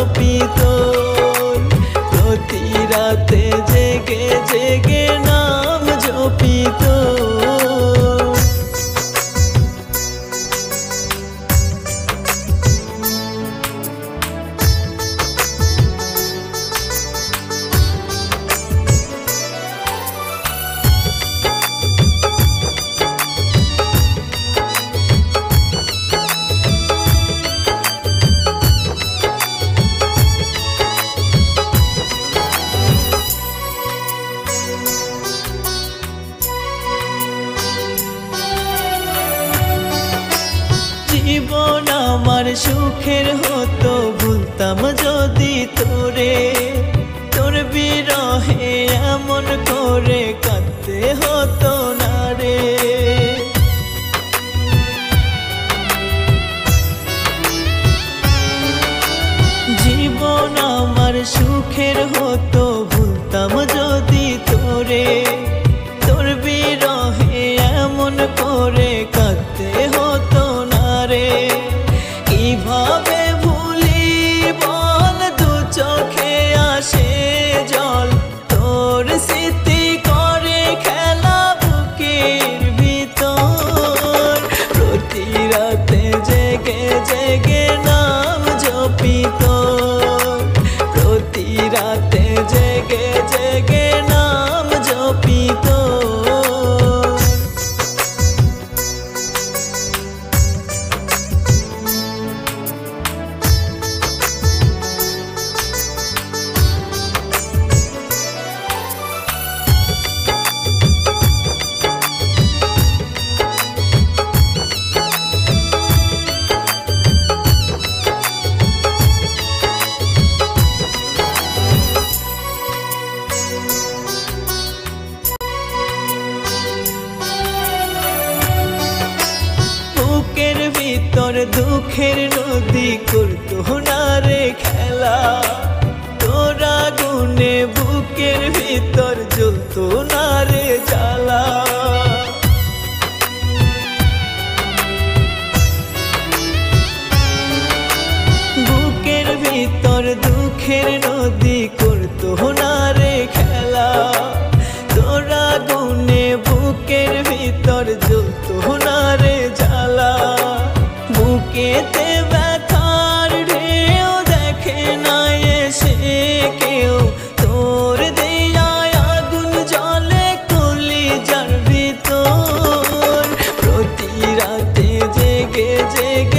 জপি তোর, প্রতি রাতে জেগে জেগে নাম জপি তোর। জীবন আমার সুখের হতো ভুলতাম যদি তোরে, তোর বিরহে এমন করে কাঁদতে হতো না রে। জীবন আমার সুখের হতো ভুলতাম যদি তোরে, তোর বিরহে এমন করে কাঁদতে হতো না রে। কিভাবে ভুলি বল, দু চোখে আসে জল, তোর স্মৃতি করে খেলা বুকের ভিতর। প্রতি রাতে জেগে জেগে নাম জপি তোর, প্রতি রাতে জেগে জেগে নাম জপি তোর। বুকের ভিতর দুঃখের নদী করতো না রে খেলা, তোরা গুনে বুকের ভিতর জ্বলতো না রে জ্বালা। বুকের ভিতর দুঃখের নদী করতো না রে খেলা, তোরা গুনে বুকের ভিতর জ্বলতো না রে জ্বালা। বুকেতে ব্যথার ঢেউ দেখে না এসে কেউ, তোর দেয়ায় আগুন জ্বলে কলিজার ভিতর। প্রতি রাতে জেগে জেগে